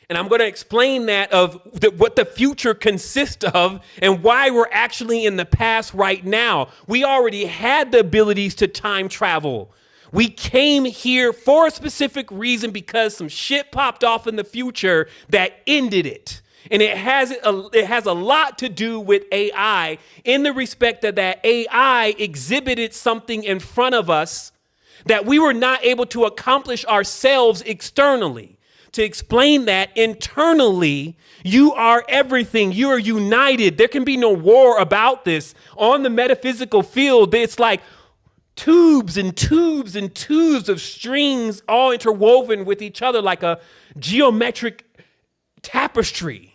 And I'm going to explain that what the future consists of and why we're actually in the past right now. We already had the abilities to time travel. We came here for a specific reason because some shit popped off in the future that ended it. And it has a lot to do with AI in the respect that AI exhibited something in front of us that we were not able to accomplish ourselves externally. To explain that internally, you are everything. You are united. There can be no war about this. On the metaphysical field, it's like tubes and tubes and tubes of strings all interwoven with each other like a geometric tapestry.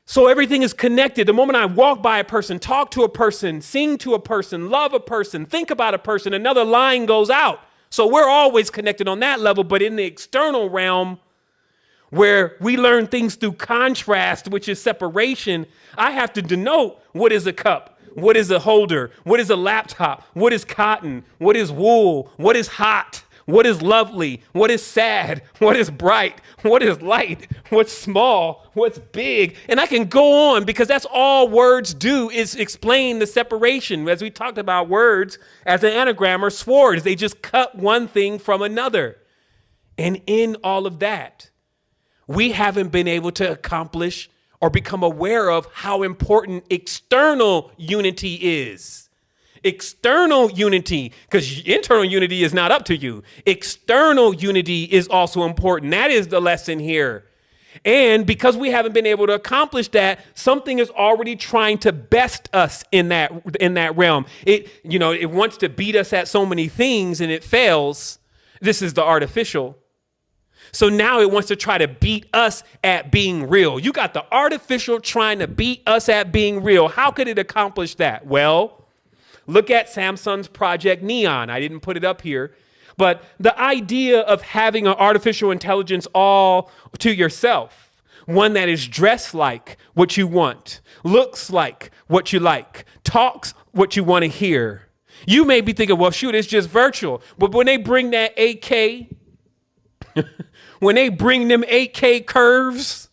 So everything is connected. The moment I walk by a person, talk to a person, sing to a person, love a person, think about a person, another line goes out. So we're always connected on that level, but in the external realm where we learn things through contrast, which is separation, I have to denote what is a cup, what is a holder, what is a laptop, what is cotton, what is wool, what is hot, what is lovely, what is sad, what is bright, what is light, what's small, what's big. And I can go on because that's all words do is explain the separation. As we talked about words as an anagram or swords, they just cut one thing from another. And in all of that, we haven't been able to accomplish or become aware of how important external unity is. External unity, because internal unity is not up to you. External unity is also important. That is the lesson here. And because we haven't been able to accomplish that, something is already trying to best us in that realm. It wants to beat us at so many things and it fails. This is the artificial. So now it wants to try to beat us at being real. You got the artificial trying to beat us at being real. How could it accomplish that? Well, look at Samsung's Project Neon. I didn't put it up here, but the idea of having an artificial intelligence all to yourself, one that is dressed like what you want, looks like what you like, talks what you want to hear. You may be thinking, well, shoot, it's just virtual. But when they bring that 8K, when they bring them 8K curves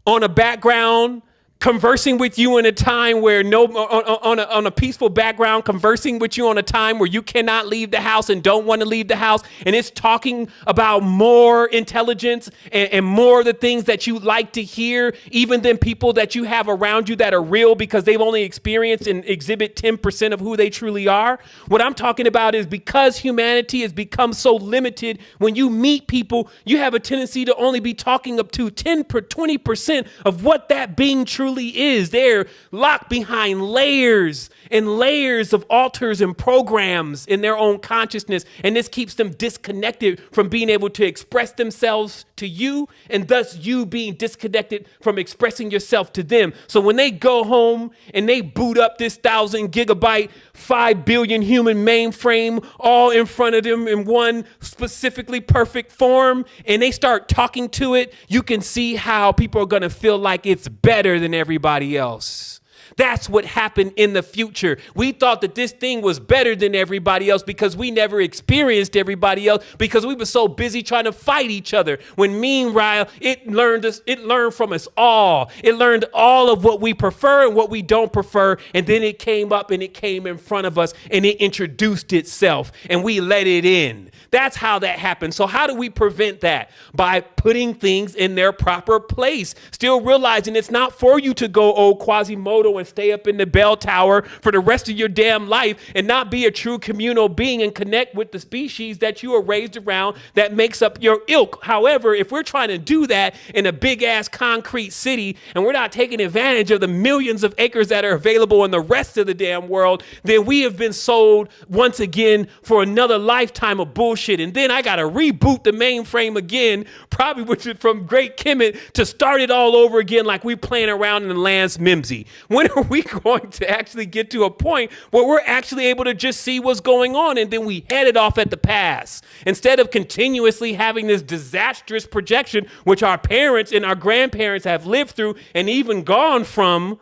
on a background, conversing with you in a time where on a peaceful background, conversing with you on a time where you cannot leave the house and don't want to leave the house. And it's talking about more intelligence and more of the things that you like to hear, even than people that you have around you that are real because they've only experienced and exhibit 10% of who they truly are. What I'm talking about is because humanity has become so limited, when you meet people, you have a tendency to only be talking up to 20% of what that being truly is. They're locked behind layers and layers of altars and programs in their own consciousness. And this keeps them disconnected from being able to express themselves to you, and thus you being disconnected from expressing yourself to them. So when they go home and they boot up this 1,000 gigabyte, 5 billion human mainframe all in front of them in one specifically perfect form, and they start talking to it, you can see how people are going to feel like it's better than everybody else. That's what happened in the future. We thought that this thing was better than everybody else because we never experienced everybody else because we were so busy trying to fight each other. When meanwhile, it learned from us all. It learned all of what we prefer and what we don't prefer. And then it came up and it came in front of us and it introduced itself and we let it in. That's how that happened. So how do we prevent that? By putting things in their proper place. Still realizing it's not for you to go old Quasimodo and stay up in the bell tower for the rest of your damn life and not be a true communal being and connect with the species that you are raised around that makes up your ilk. However, if we're trying to do that in a big ass concrete city and we're not taking advantage of the millions of acres that are available in the rest of the damn world, then we have been sold once again for another lifetime of bullshit. And then I got to reboot the mainframe again, probably from Great Kemet to start it all over again like we playing around in the Lance Mimsy. When are we going to actually get to a point where we're actually able to just see what's going on and then we head it off at the pass instead of continuously having this disastrous projection, which our parents and our grandparents have lived through and even gone from?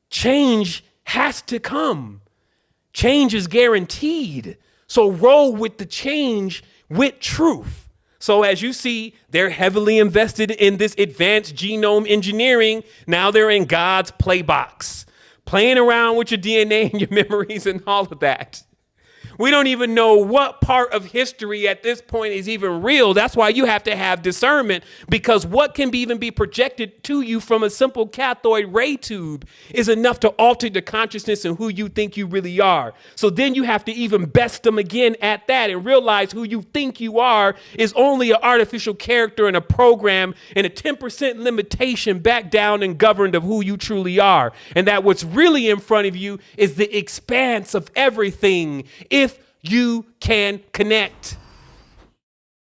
Change has to come. Change is guaranteed. So roll with the change with truth. So as you see, they're heavily invested in this advanced genome engineering. Now they're in God's playbox, playing around with your DNA and your memories and all of that. We don't even know what part of history at this point is even real. That's why you have to have discernment, because what can even be projected to you from a simple cathode ray tube is enough to alter the consciousness and who you think you really are. So then you have to even best them again at that and realize who you think you are is only an artificial character in a program and a 10% limitation back down and governed of who you truly are. And that what's really in front of you is the expanse of everything if you can connect.